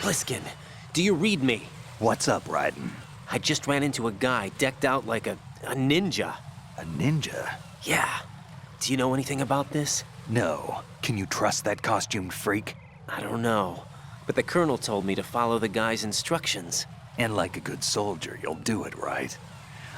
Pliskin, do you read me? What's up, Raiden? I just ran into a guy decked out like a ninja. A ninja? Yeah. Do you know anything about this? No. Can you trust that costumed freak? I don't know. But the colonel told me to follow the guy's instructions. And like a good soldier, you'll do it, right?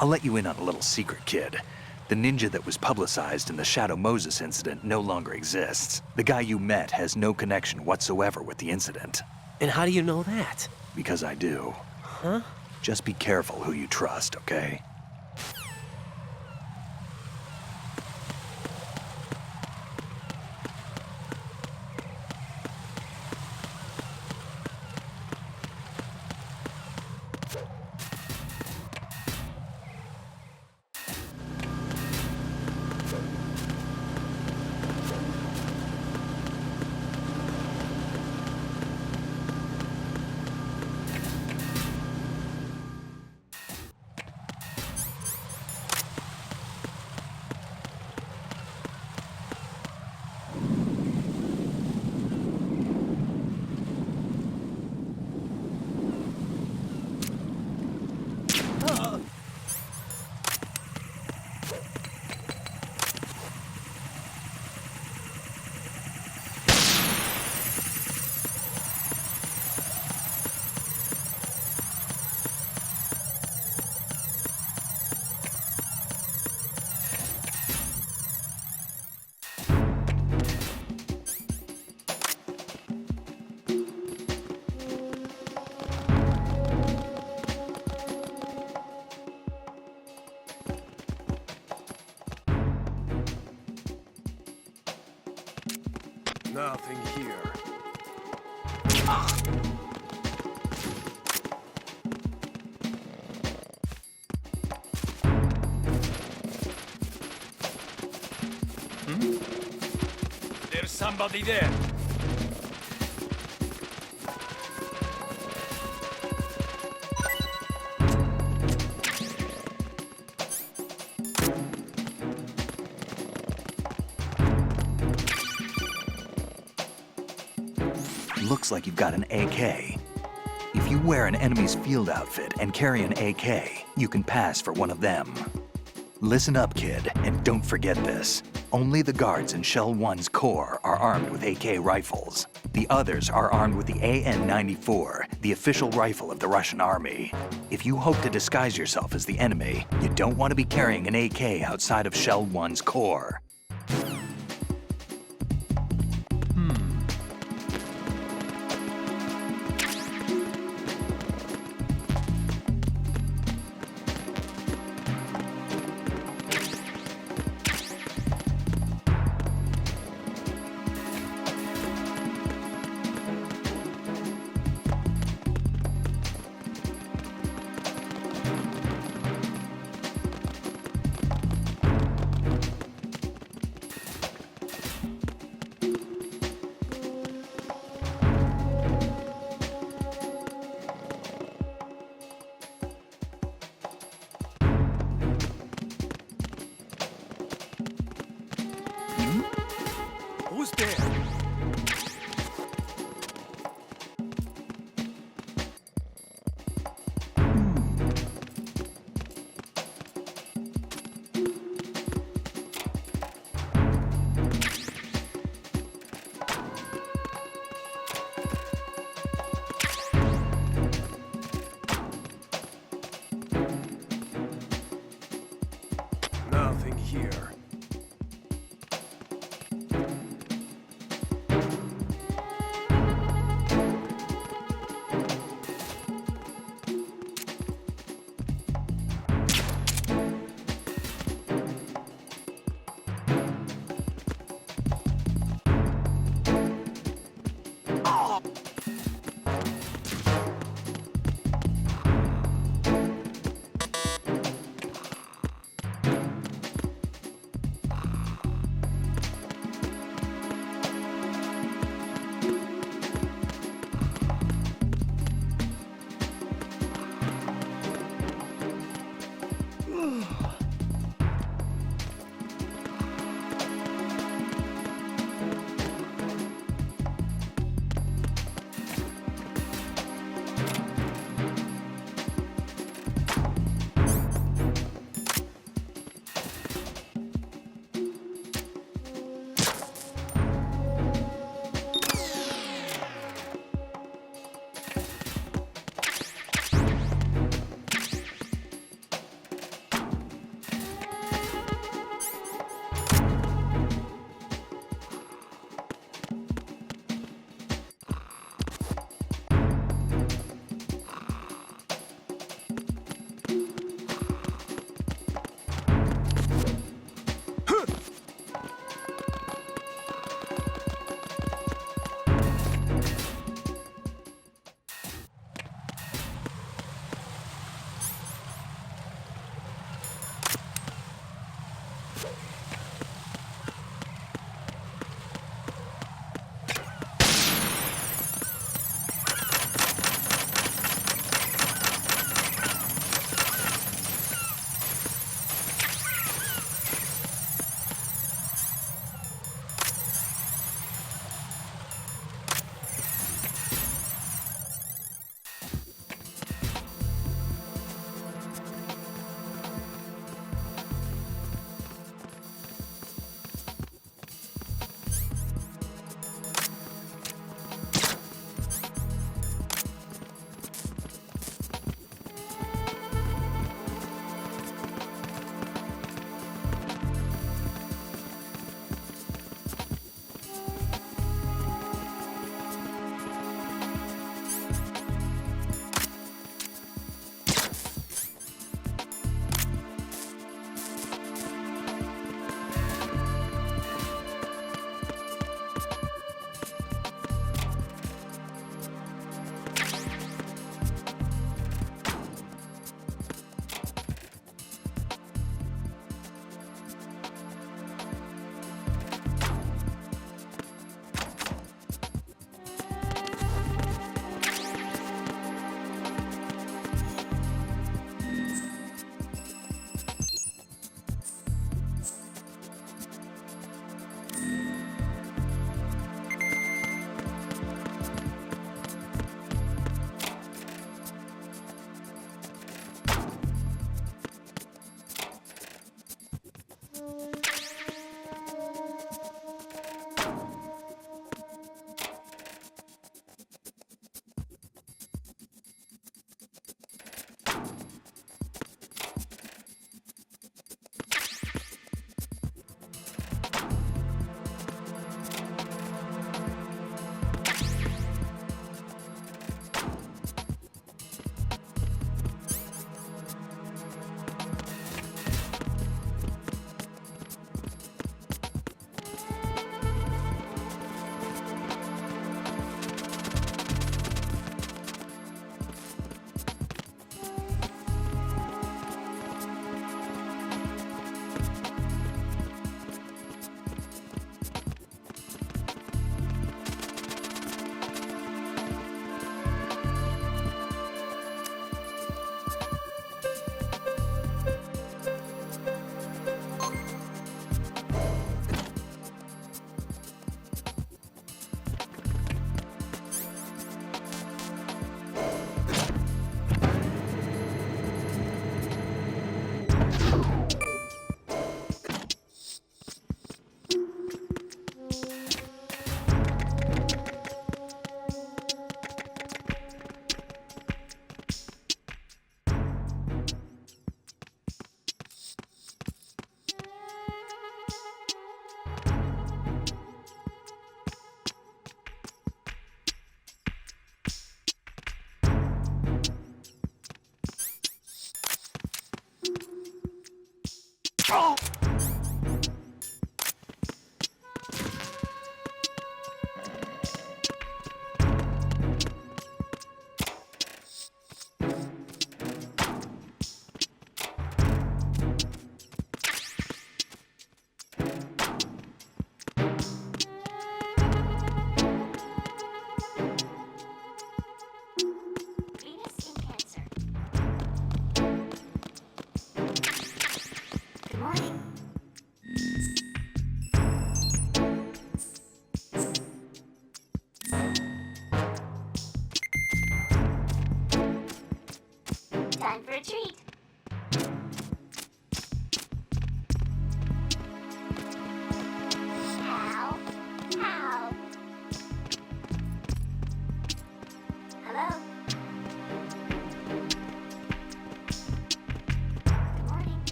I'll let you in on a little secret, kid. The ninja that was publicized in the Shadow Moses incident no longer exists. The guy you met has no connection whatsoever with the incident. And how do you know that? Because I do. Huh? Just be careful who you trust, okay? Nothing here. There's somebody there. Looks like you've got an AK. If you wear an enemy's field outfit and carry an AK, you can pass for one of them. Listen up, kid, and don't forget this. Only the guards in Shell 1's Corps are armed with AK rifles. The others are armed with the AN-94, the official rifle of the Russian army. If you hope to disguise yourself as the enemy, you don't want to be carrying an AK outside of Shell 1's Corps. Who's there? Nothing here.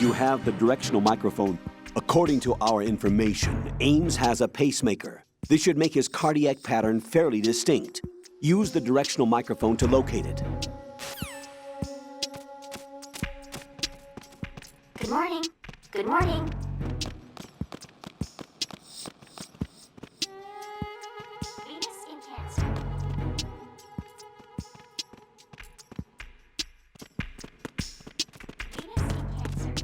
You have the directional microphone. According to our information, Ames has a pacemaker. This should make his cardiac pattern fairly distinct. Use the directional microphone to locate it. Good morning. Good morning. Venus in Cancer. Venus in Cancer.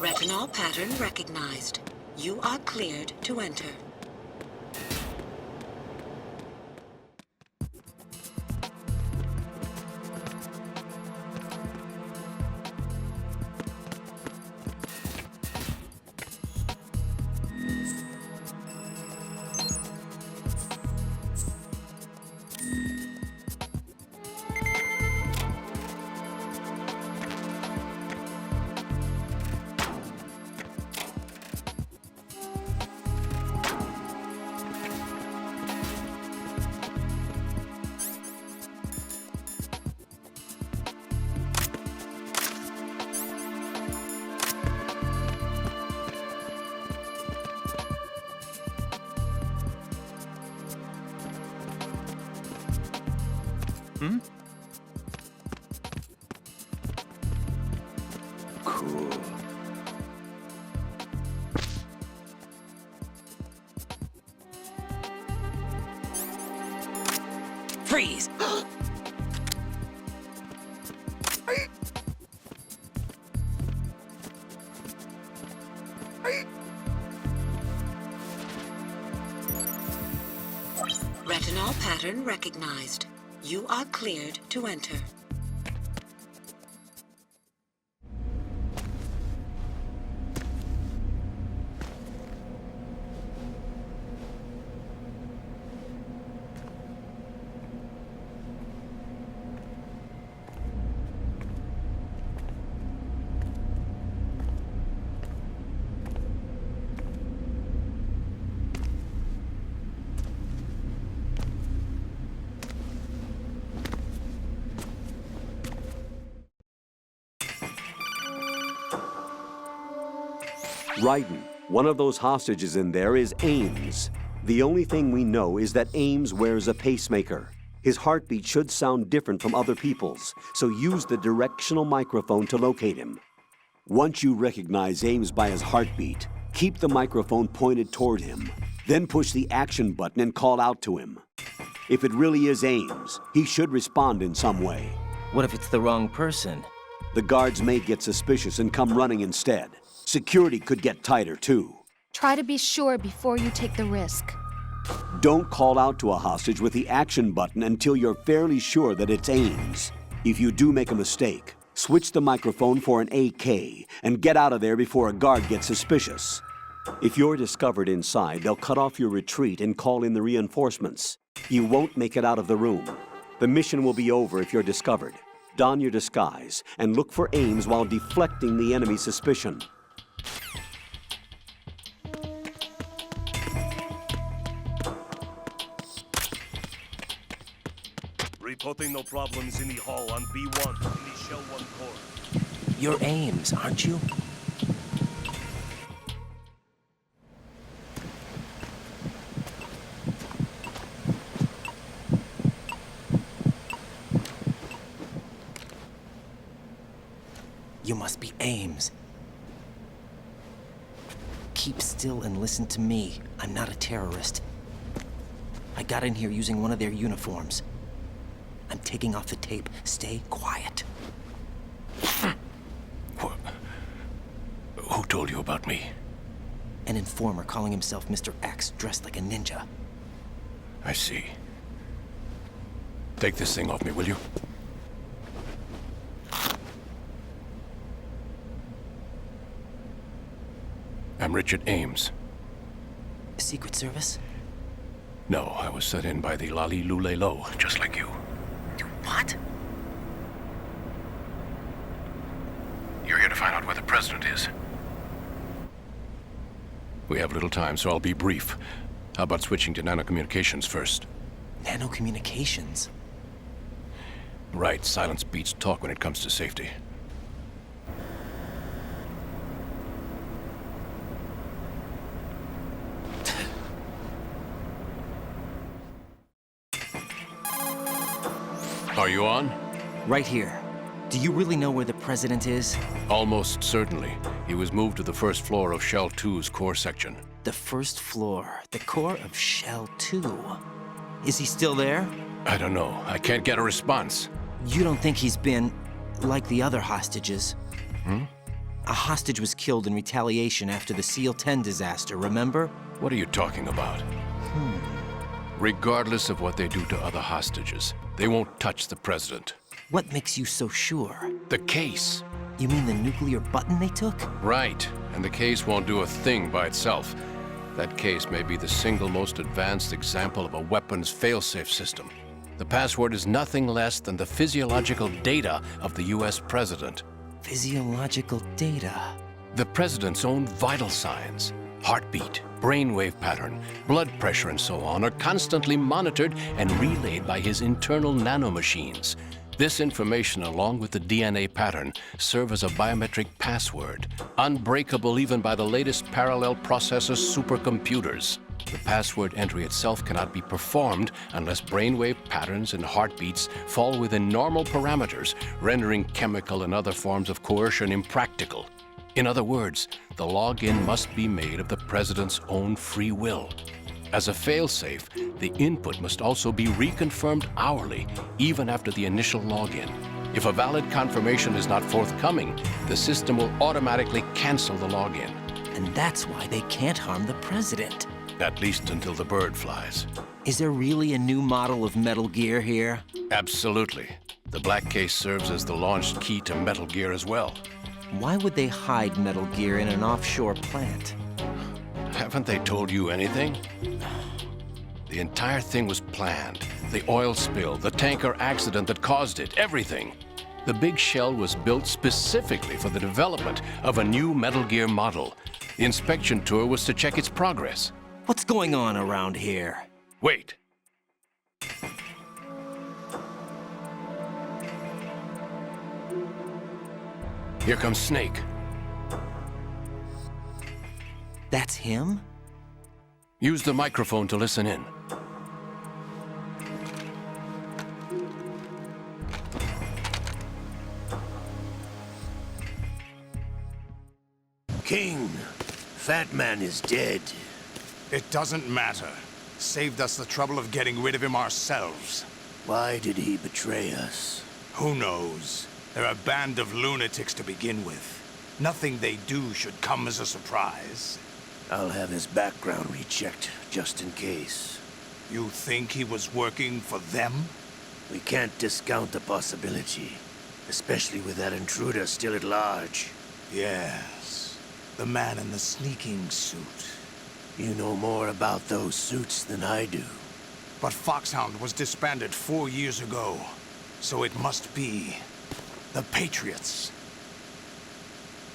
Retinol pattern recognized. You are cleared to enter. Cool. Freeze! Retinol pattern recognized. You are cleared to enter. Raiden, one of those hostages in there is Ames. The only thing we know is that Ames wears a pacemaker. His heartbeat should sound different from other people's, so use the directional microphone to locate him. Once you recognize Ames by his heartbeat, keep the microphone pointed toward him. Then push the action button and call out to him. If it really is Ames, he should respond in some way. What if it's the wrong person? The guards may get suspicious and come running instead. Security could get tighter, too. Try to be sure before you take the risk. Don't call out to a hostage with the action button until you're fairly sure that it's Ames. If you do make a mistake, switch the microphone for an AK and get out of there before a guard gets suspicious. If you're discovered inside, they'll cut off your retreat and call in the reinforcements. You won't make it out of the room. The mission will be over if you're discovered. Don your disguise and look for Ames while deflecting the enemy's suspicion. Reporting no problems in the hall on B1 in the Shell 1 core. You're Ames, aren't you? You must be Ames. Keep still and listen to me. I'm not a terrorist. I got in here using one of their uniforms. I'm taking off the tape. Stay quiet. Who told you about me? An informer calling himself Mr. X, dressed like a ninja. I see. Take this thing off me, will you? I'm Richard Ames. Secret Service? No, I was sent in by the Lali Lule Lo, just like you. What? You're here to find out where the president is. We have little time, so I'll be brief. How about switching to nanocommunications first? Nanocommunications? Right, silence beats talk when it comes to safety. Are you on? Right here. Do you really know where the president is? Almost certainly. He was moved to the first floor of Shell 2's core section. The first floor. The core of Shell 2. Is he still there? I don't know. I can't get a response. You don't think he's been like the other hostages? A hostage was killed in retaliation after the SEAL 10 disaster, remember? What are you talking about? Regardless of what they do to other hostages, they won't touch the president. What makes you so sure? The case. You mean the nuclear button they took? Right. And the case won't do a thing by itself. That case may be the single most advanced example of a weapons failsafe system. The password is nothing less than the physiological data of the US president. Physiological data. The president's own vital signs, heartbeat, brainwave pattern, blood pressure, and so on, are constantly monitored and relayed by his internal nanomachines. This information, along with the DNA pattern, serve as a biometric password, unbreakable even by the latest parallel processor supercomputers. The password entry itself cannot be performed unless brainwave patterns and heartbeats fall within normal parameters, rendering chemical and other forms of coercion impractical. In other words, the login must be made of the president's own free will. As a failsafe, the input must also be reconfirmed hourly, even after the initial login. If a valid confirmation is not forthcoming, the system will automatically cancel the login. And that's why they can't harm the president. At least until the bird flies. Is there really a new model of Metal Gear here? Absolutely. The black case serves as the launch key to Metal Gear as well. Why would they hide Metal Gear in an offshore plant? Haven't they told you anything? The entire thing was planned. The oil spill, the tanker accident that caused it, everything. The big shell was built specifically for the development of a new Metal Gear model. The inspection tour was to check its progress. What's going on around here? Wait. Here comes Snake. That's him? Use the microphone to listen in. King, Fat Man is dead. It doesn't matter. Saved us the trouble of getting rid of him ourselves. Why did he betray us? Who knows? They're a band of lunatics to begin with. Nothing they do should come as a surprise. I'll have his background rechecked, just in case. You think he was working for them? We can't discount the possibility, especially with that intruder still at large. Yes. The man in the sneaking suit. You know more about those suits than I do. But Foxhound was disbanded 4 years ago. So it must be the Patriots.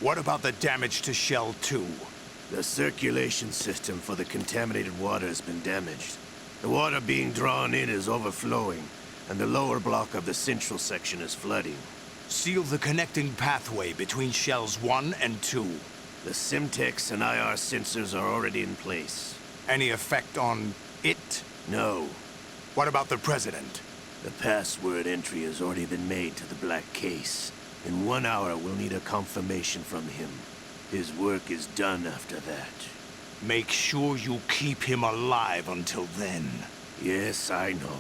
What about the damage to Shell 2? The circulation system for the contaminated water has been damaged. The water being drawn in is overflowing, and the lower block of the central section is flooding. Seal the connecting pathway between Shells 1 and 2. The Simtex and IR sensors are already in place. Any effect on it? No. What about the President? The password entry has already been made to the black case. In 1 hour, we'll need a confirmation from him. His work is done after that. Make sure you keep him alive until then. Yes, I know.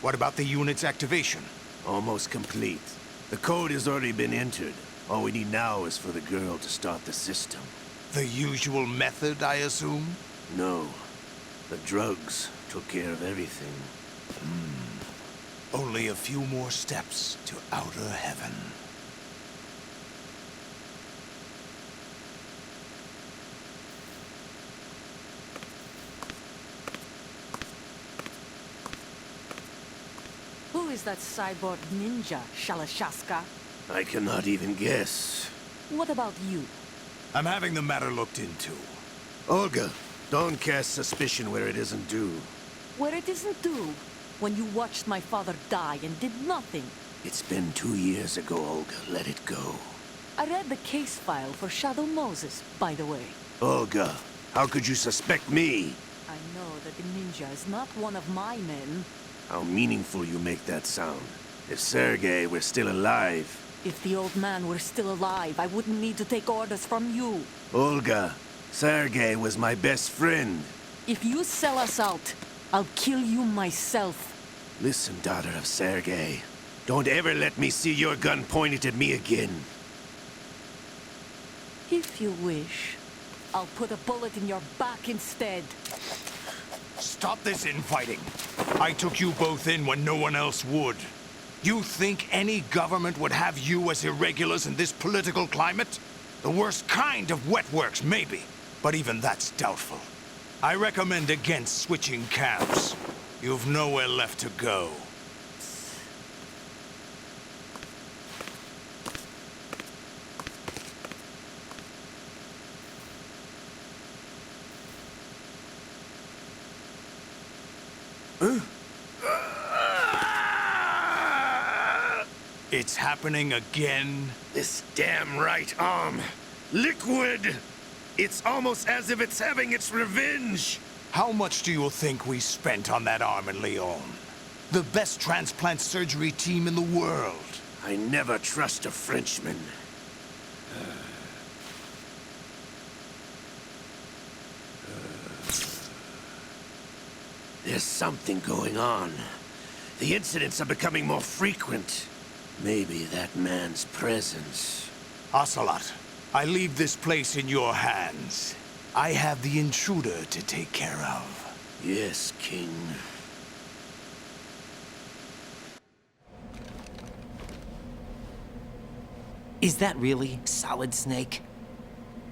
What about the unit's activation? Almost complete. The code has already been entered. All we need now is for the girl to start the system. The usual method, I assume? No. The drugs took care of everything. Only a few more steps to outer heaven. Who is that cyborg ninja, Shalashaska? I cannot even guess. What about you? I'm having the matter looked into. Olga, don't cast suspicion where it isn't due. Where it isn't due, when you watched my father die and did nothing. It's been 2 years ago, Olga. Let it go. I read the case file for Shadow Moses, by the way. Olga, how could you suspect me? I know that the ninja is not one of my men. How meaningful you make that sound. If Sergei were still alive... If the old man were still alive, I wouldn't need to take orders from you. Olga, Sergei was my best friend. If you sell us out, I'll kill you myself. Listen, daughter of Sergei. Don't ever let me see your gun pointed at me again. If you wish, I'll put a bullet in your back instead. Stop this infighting. I took you both in when no one else would. You think any government would have you as irregulars in this political climate? The worst kind of wet works, maybe. But even that's doubtful. I recommend against switching camps. You've nowhere left to go. It's happening again? This damn right arm. Liquid! It's almost as if it's having its revenge. How much do you think we spent on that arm in Lyon? The best transplant surgery team in the world. I never trust a Frenchman. There's something going on. The incidents are becoming more frequent. Maybe that man's presence. Ocelot, I leave this place in your hands. I have the intruder to take care of. Yes, King. Is that really Solid Snake?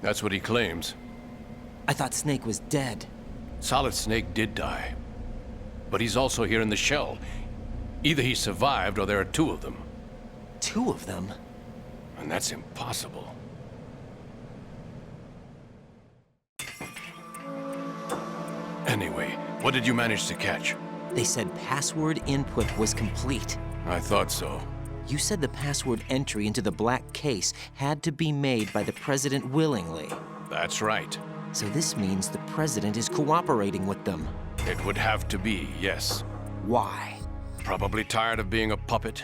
That's what he claims. I thought Snake was dead. Solid Snake did die. But he's also here in the shell. Either he survived or there are two of them. Two of them? And that's impossible. Anyway, what did you manage to catch? They said password input was complete. I thought so. You said the password entry into the black case had to be made by the president willingly. That's right. So this means the president is cooperating with them. It would have to be, yes. Why? Probably tired of being a puppet,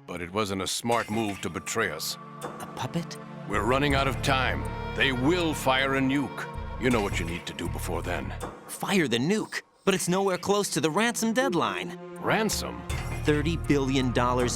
but it wasn't a smart move to betray us. A puppet? We're running out of time. They will fire a nuke. You know what you need to do before then. Fire the nuke, but it's nowhere close to the ransom deadline. Ransom? $30 billion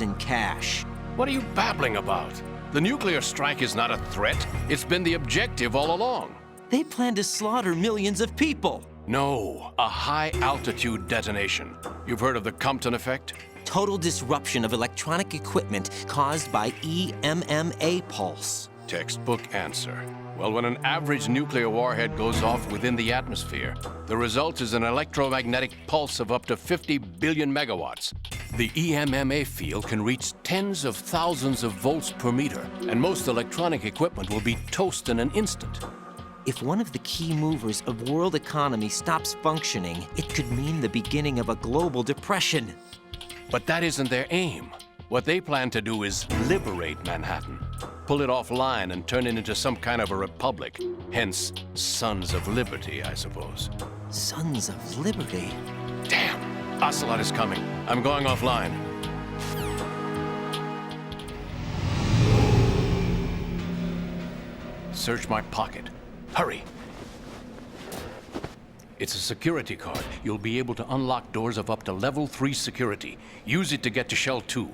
in cash. What are you babbling about? The nuclear strike is not a threat. It's been the objective all along. They plan to slaughter millions of people. No, a high-altitude detonation. You've heard of the Compton effect? Total disruption of electronic equipment caused by EMMA pulse. Textbook answer. Well, when an average nuclear warhead goes off within the atmosphere, the result is an electromagnetic pulse of up to 50 billion megawatts. The EMMA field can reach tens of thousands of volts per meter, and most electronic equipment will be toast in an instant. If one of the key movers of world economy stops functioning, it could mean the beginning of a global depression. But that isn't their aim. What they plan to do is liberate Manhattan. Pull it offline and turn it into some kind of a republic. Hence, Sons of Liberty, I suppose. Sons of Liberty? Damn! Ocelot is coming. I'm going offline. Search my pocket. Hurry! It's a security card. You'll be able to unlock doors of up to level 3 security. Use it to get to Shell 2.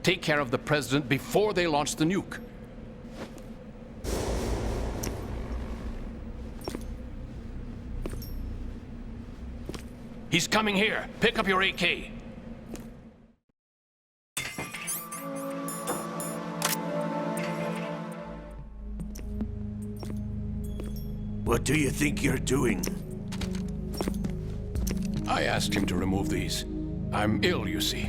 Take care of the President before they launch the nuke. He's coming here. Pick up your AK. What do you think you're doing? I asked him to remove these. I'm ill, you see.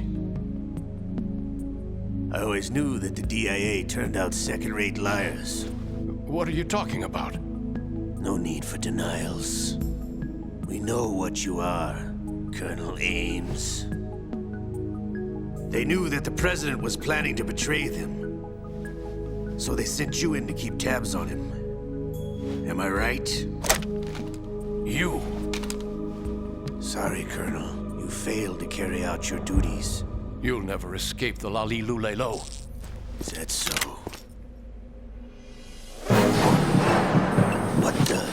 I always knew that the DIA turned out second-rate liars. What are you talking about? No need for denials. We know what you are, Colonel Ames. They knew that the President was planning to betray them. So they sent you in to keep tabs on him. Am I right? You. Sorry, Colonel. You failed to carry out your duties. You'll never escape the Lali Lulelo. Is that so? What the?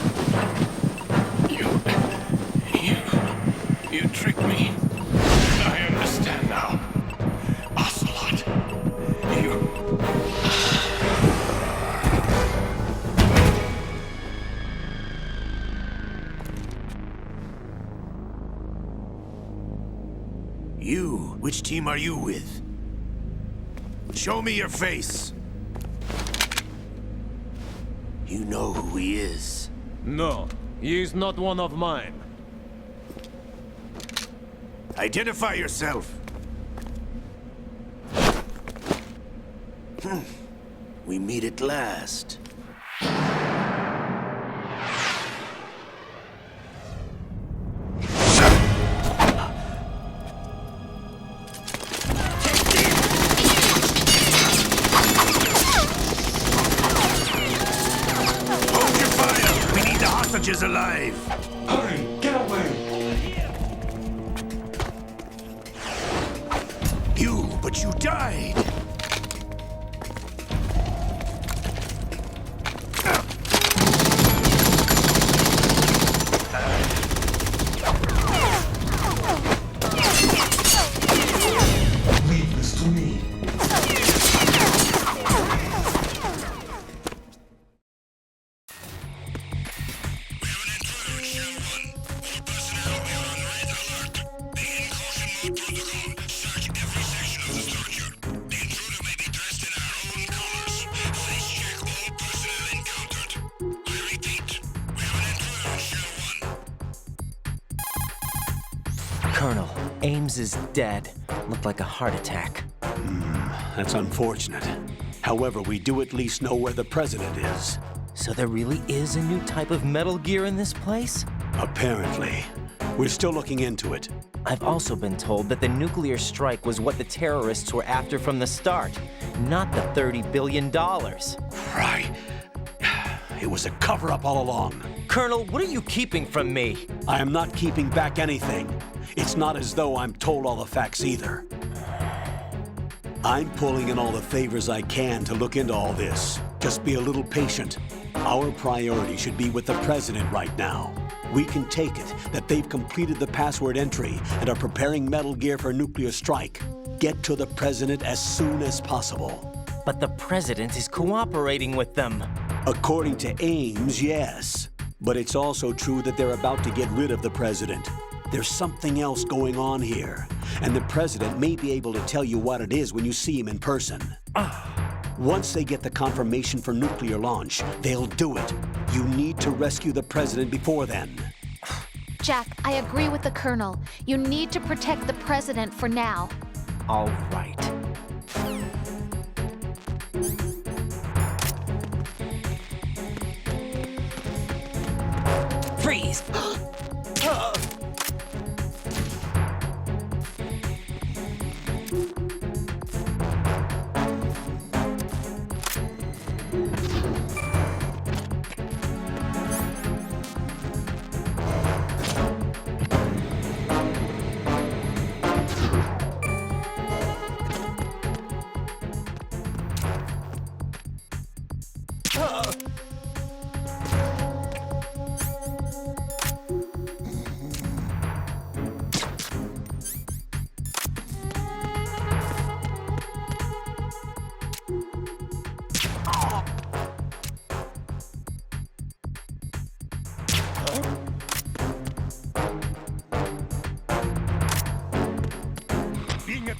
You tricked me. I understand now. Ocelot. You? Which team are you with? Show me your face. You know who he is. No, he is not one of mine. Identify yourself. We meet at last. Hold your fire! We need the hostages alive! Hurry, get away! But you died! Leave this to me. Colonel, Ames is dead. Looked like a heart attack. That's unfortunate. However, we do at least know where the President is. So there really is a new type of Metal Gear in this place? Apparently. We're still looking into it. I've also been told that the nuclear strike was what the terrorists were after from the start, not the $30 billion. Right. It was a cover-up all along. Colonel, what are you keeping from me? I am not keeping back anything. It's not as though I'm told all the facts either. I'm pulling in all the favors I can to look into all this. Just be a little patient. Our priority should be with the President right now. We can take it that they've completed the password entry and are preparing Metal Gear for nuclear strike. Get to the President as soon as possible. But the President is cooperating with them. According to Ames, yes. But it's also true that they're about to get rid of the President. There's something else going on here, and the President may be able to tell you what it is when you see him in person. Once they get the confirmation for nuclear launch, they'll do it. You need to rescue the President before then. Jack, I agree with the Colonel. You need to protect the President for now. All right. Freeze!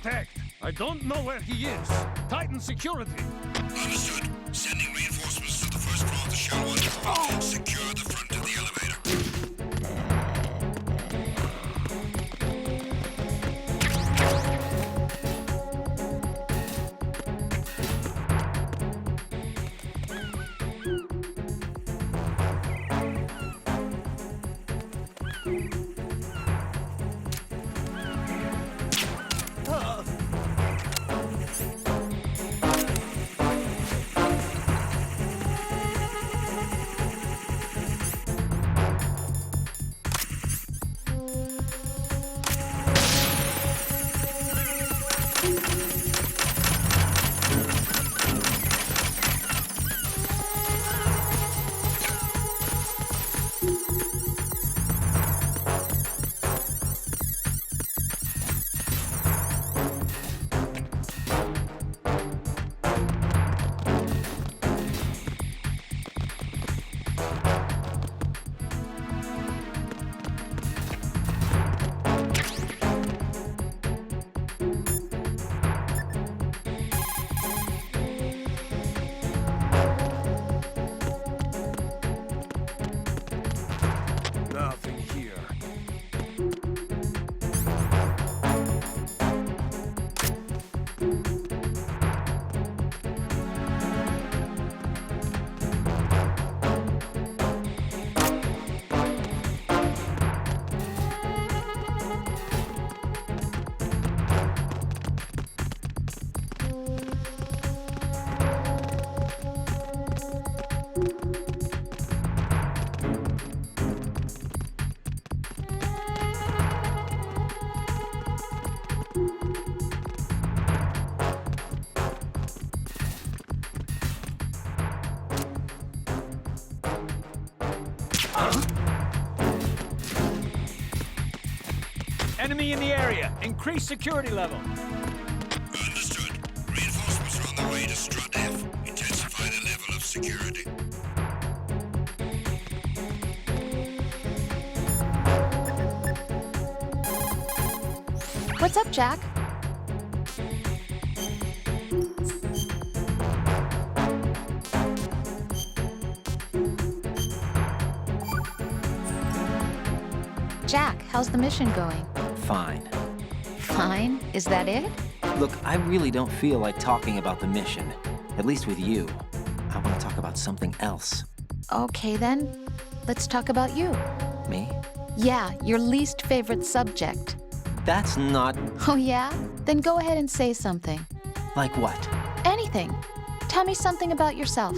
protect. I don't know where he is. Tighten security. Understood. Sending reinforcements to the first floor of the shell 1. Secure the front of the elevator. Nothing here. Enemy in the area. Increase security level. Understood. Reinforcements are on the way to Strut F. Intensify the level of security. What's up, Jack? Jack, how's the mission going? Fine. Fine? Is that it? Look, I really don't feel like talking about the mission. At least with you. I want to talk about something else. Okay, then. Let's talk about you. Me? Yeah, your least favorite subject. That's not... Oh, yeah? Then go ahead and say something. Like what? Anything. Tell me something about yourself.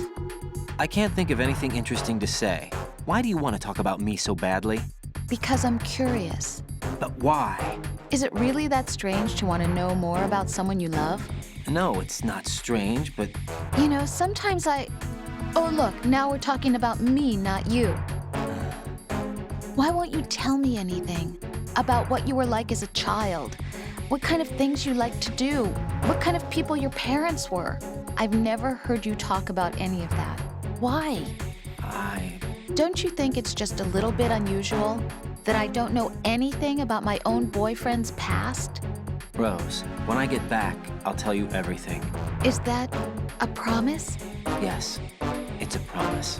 I can't think of anything interesting to say. Why do you want to talk about me so badly? Because I'm curious. But why? Is it really that strange to want to know more about someone you love? No, it's not strange, but... You know, sometimes Oh, look, now we're talking about me, not you. Why won't you tell me anything? About what you were like as a child? What kind of things you liked to do? What kind of people your parents were? I've never heard you talk about any of that. Why? Don't you think it's just a little bit unusual that I don't know anything about my own boyfriend's past? Rose, when I get back, I'll tell you everything. Is that a promise? Yes, it's a promise.